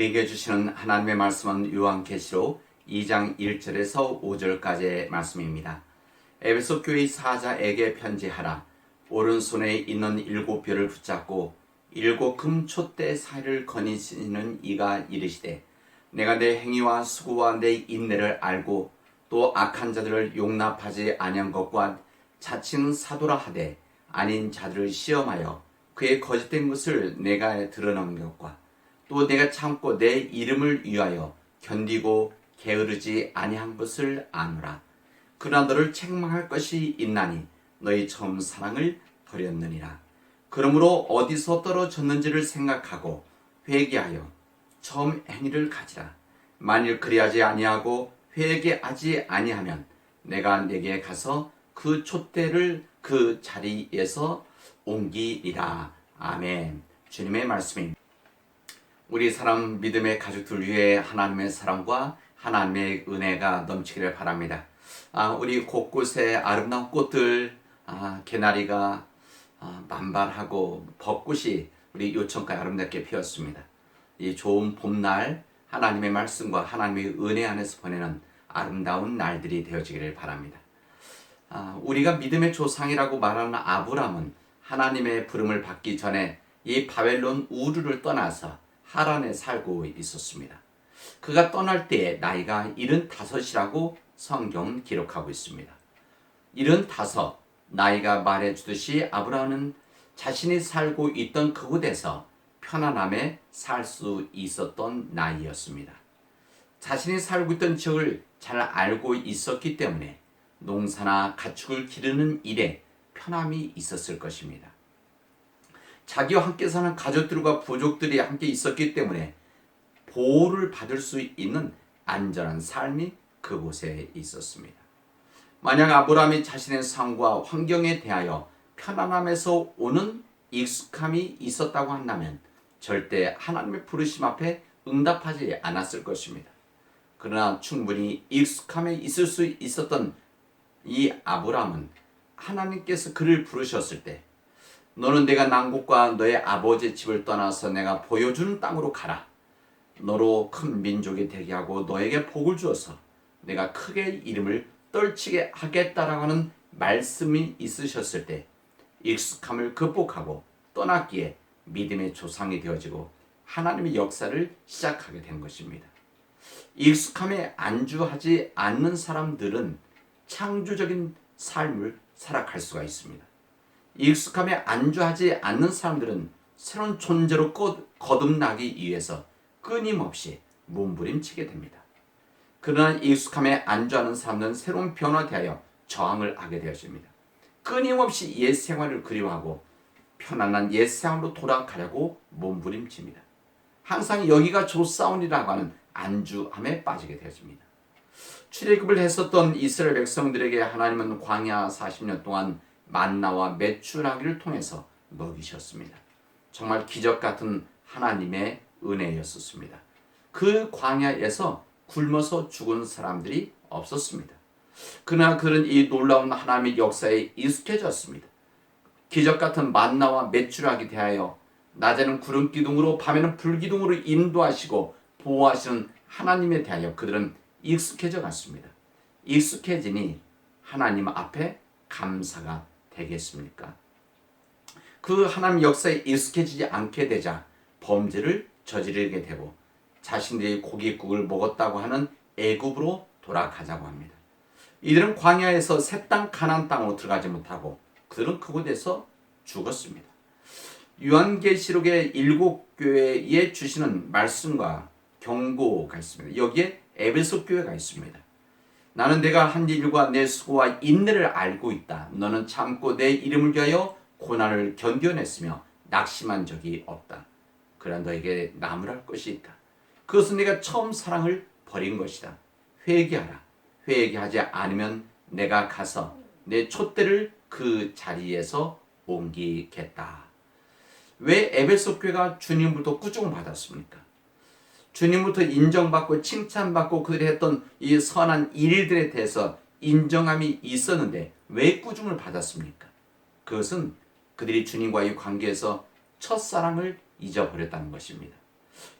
우리에게 주시는 하나님의 말씀은 요한계시록 2장 1절에서 5절까지의 말씀입니다. 에베소 교회 사자에게 편지하라. 오른손에 있는 7뼈를 붙잡고 7 금 촛대 사이를 거니시는 이가 이르시되, 내가 내 행위와 수고와 내 인내를 알고 또 악한 자들을 용납하지 아니한 것과 자칭 사도라 하되 아닌 자들을 시험하여 그의 거짓된 것을 내가 드러낸 것과 또 내가 참고 내 이름을 위하여 견디고 게으르지 아니한 것을 아노라. 그러나 너를 책망할 것이 있나니 너희 처음 사랑을 버렸느니라. 그러므로 어디서 떨어졌는지를 생각하고 회개하여 처음 행위를 가지라. 만일 그리하지 아니하고 회개하지 아니하면 내가 내게 가서 그 촛대를 그 자리에서 옮기리라. 아멘. 주님의 말씀입니다. 우리 사람 믿음의 가족들 위해 하나님의 사랑과 하나님의 은혜가 넘치기를 바랍니다. 우리 곳곳에 아름다운 꽃들, 개나리가 만발하고 벚꽃이 우리 요천가에 아름답게 피었습니다. 이 좋은 봄날 하나님의 말씀과 하나님의 은혜 안에서 보내는 아름다운 날들이 되어지기를 바랍니다. 우리가 믿음의 조상이라고 말하는 아브람은 하나님의 부름을 받기 전에 이 바벨론 우르를 떠나서 하란에 살고 있었습니다. 그가 떠날 때에 나이가 75이라고 성경은 기록하고 있습니다. 75, 나이가 말해주듯이 아브라함은 자신이 살고 있던 그곳에서 편안함에 살 수 있었던 나이였습니다. 자신이 살고 있던 지역을 잘 알고 있었기 때문에 농사나 가축을 기르는 일에 편함이 있었을 것입니다. 자기와 함께 사는 가족들과 부족들이 함께 있었기 때문에 보호를 받을 수 있는 안전한 삶이 그곳에 있었습니다. 만약 아브라함이 자신의 삶과 환경에 대하여 편안함에서 오는 익숙함이 있었다고 한다면 절대 하나님의 부르심 앞에 응답하지 않았을 것입니다. 그러나 충분히 익숙함에 있을 수 있었던 이 아브라함은 하나님께서 그를 부르셨을 때, 너는 내가 난 곳과 너의 아버지의 집을 떠나서 내가 보여주는 땅으로 가라. 너로 큰 민족이 되게 하고 너에게 복을 주어서 내가 크게 이름을 떨치게 하겠다라고 하는 말씀이 있으셨을 때 익숙함을 극복하고 떠났기에 믿음의 조상이 되어지고 하나님의 역사를 시작하게 된 것입니다. 익숙함에 안주하지 않는 사람들은 창조적인 삶을 살아갈 수가 있습니다. 익숙함에 안주하지 않는 사람들은 새로운 존재로 거듭나기 위해서 끊임없이 몸부림치게 됩니다. 그러나 익숙함에 안주하는 사람들은 새로운 변화되어 저항을 하게 되었습니다. 끊임없이 옛 생활을 그리워하고 편안한 옛 생활로 돌아가려고 몸부림칩니다. 항상 여기가 좋사오니라고 하는 안주함에 빠지게 되었습니다. 출애굽을 했었던 이스라엘 백성들에게 하나님은 광야 40년 동안 만나와 메추라기를 통해서 먹이셨습니다. 정말 기적 같은 하나님의 은혜였었습니다. 그 광야에서 굶어서 죽은 사람들이 없었습니다. 그러나 그는 이 놀라운 하나님의 역사에 익숙해졌습니다. 기적 같은 만나와 메추라기 대하여 낮에는 구름 기둥으로 밤에는 불 기둥으로 인도하시고 보호하시는 하나님에 대하여 그들은 익숙해져 갔습니다. 익숙해지니 하나님 앞에 감사가 되겠습니까? 그 하나님 역사에 익숙해지지 않게 되자 범죄를 저지르게 되고 자신들이 고깃국을 먹었다고 하는 애굽으로 돌아가자고 합니다. 이들은 광야에서 새 땅 가나안 땅으로 들어가지 못하고 그들은 그곳에서 죽었습니다. 요한계시록의 7교회에 주시는 말씀과 경고가 있습니다. 여기에 에베소 교회가 있습니다. 나는 내가 한 일과 내 수고와 인내를 알고 있다. 너는 참고 내 이름을 위하여 고난을 견뎌냈으며 낙심한 적이 없다. 그러나 너에게 나무랄 것이 있다. 그것은 네가 처음 사랑을 버린 것이다. 회개하라. 회개하지 않으면 내가 가서 내 촛대를 그 자리에서 옮기겠다. 왜 에베소 교회가 주님부터 꾸중을 받았습니까? 주님부터 인정받고 칭찬받고 그들이 했던 이 선한 일들에 대해서 인정함이 있었는데 왜 꾸중을 받았습니까? 그것은 그들이 주님과의 관계에서 첫사랑을 잊어버렸다는 것입니다.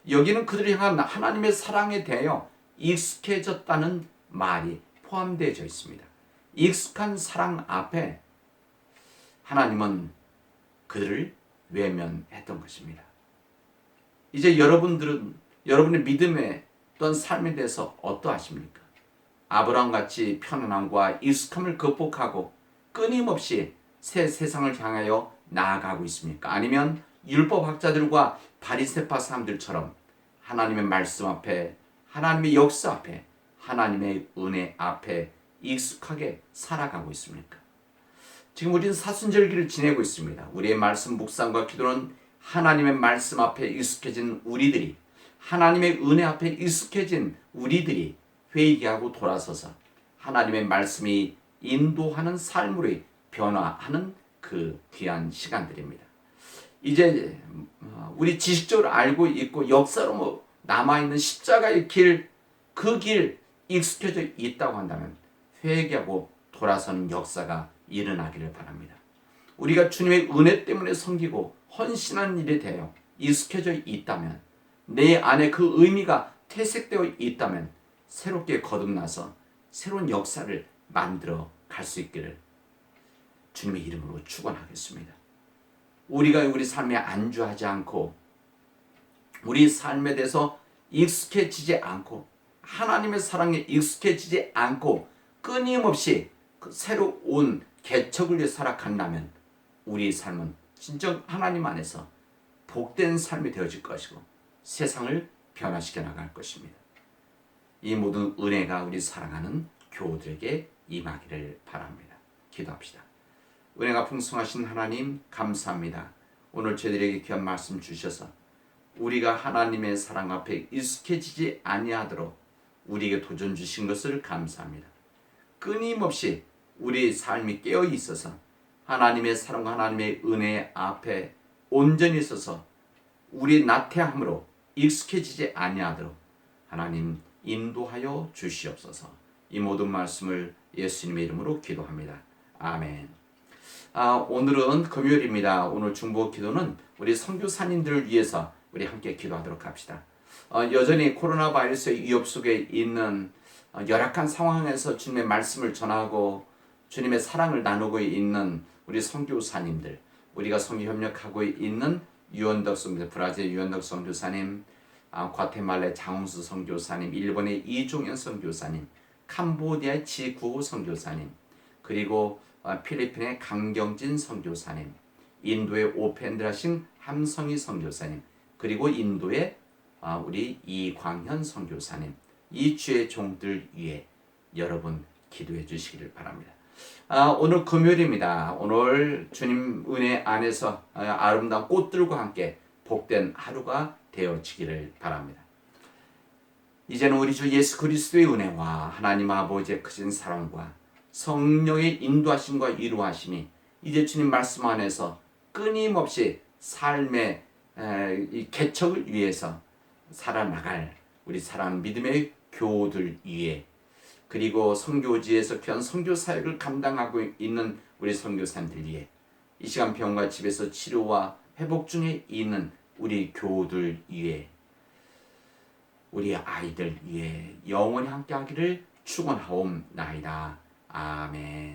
여기는 그들이 향한 하나님의 사랑에 대하여 익숙해졌다는 말이 포함되어 있습니다. 익숙한 사랑 앞에 하나님은 그들을 외면했던 것입니다. 이제 여러분들은 여러분의 믿음의 또한 삶에 대해서 어떠하십니까? 아브라함같이 편안함과 익숙함을 극복하고 끊임없이 새 세상을 향하여 나아가고 있습니까? 아니면 율법학자들과 바리새파 사람들처럼 하나님의 말씀 앞에, 하나님의 역사 앞에, 하나님의 은혜 앞에 익숙하게 살아가고 있습니까? 지금 우리는 사순절기를 지내고 있습니다. 우리의 말씀 묵상과 기도는 하나님의 말씀 앞에 익숙해진 우리들이, 하나님의 은혜 앞에 익숙해진 우리들이 회개하고 돌아서서 하나님의 말씀이 인도하는 삶으로 변화하는 그 귀한 시간들입니다. 이제 우리 지식적으로 알고 있고 역사로 남아있는 십자가의 길, 그 길 익숙해져 있다고 한다면 회개하고 돌아서는 역사가 일어나기를 바랍니다. 우리가 주님의 은혜 때문에 섬기고 헌신한 일에 대하여 익숙해져 있다면, 내 안에 그 의미가 퇴색되어 있다면 새롭게 거듭나서 새로운 역사를 만들어 갈 수 있기를 주님의 이름으로 축원하겠습니다. 우리가 우리 삶에 안주하지 않고 우리 삶에 대해서 익숙해지지 않고 하나님의 사랑에 익숙해지지 않고 끊임없이 그 새로운 개척을 위해 살아간다면 우리 삶은 진정 하나님 안에서 복된 삶이 되어질 것이고 세상을 변화시켜 나갈 것입니다. 이 모든 은혜가 우리 사랑하는 교우들에게 임하기를 바랍니다. 기도합시다. 은혜가 풍성하신 하나님 감사합니다. 오늘 저희들에게 귀한 말씀 주셔서 우리가 하나님의 사랑 앞에 익숙해지지 아니하도록 우리에게 도전 주신 것을 감사합니다. 끊임없이 우리 삶이 깨어 있어서 하나님의 사랑과 하나님의 은혜 앞에 온전히 서서 우리 나태함으로 익숙해지지 아니하도록 하나님 인도하여 주시옵소서. 이 모든 말씀을 예수님의 이름으로 기도합니다. 아멘. 오늘은 금요일입니다. 오늘 중보 기도는 우리 선교사님들을 위해서 우리 함께 기도하도록 합시다. 여전히 코로나 바이러스의 위협 속에 있는 열악한 상황에서 주님의 말씀을 전하고 주님의 사랑을 나누고 있는 우리 선교사님들, 우리가 선교 협력하고 있는 유원덕 선교사, 브라질 유원덕 선교사님, 과테말라의 장홍수 선교사님, 일본의 이종현 선교사님, 캄보디아의 지구호 선교사님, 그리고 필리핀의 강경진 선교사님, 인도의 오펜드라신 함성희 선교사님, 그리고 인도의 우리 이광현 선교사님, 이 주의 종들 위해 여러분 기도해 주시기를 바랍니다. 오늘 금요일입니다. 오늘 주님 은혜 안에서 아름다운 꽃들과 함께 복된 하루가 되어지기를 바랍니다. 이제는 우리 주 예수 그리스도의 은혜와 하나님 아버지의 크신 사랑과 성령의 인도하심과 이루하심이 이제 주님 말씀 안에서 끊임없이 삶의 이 개척을 위해서 살아나갈 우리 사랑하는 믿음의 교우들 위해, 그리고 선교지에서 귀한 선교 사역을 감당하고 있는 우리 선교사님들 위해, 이 시간 병과 집에서 치료와 회복 중에 있는 우리 교우들 위해, 우리 아이들 위해 영원히 함께하기를 축원하옵나이다. 아멘.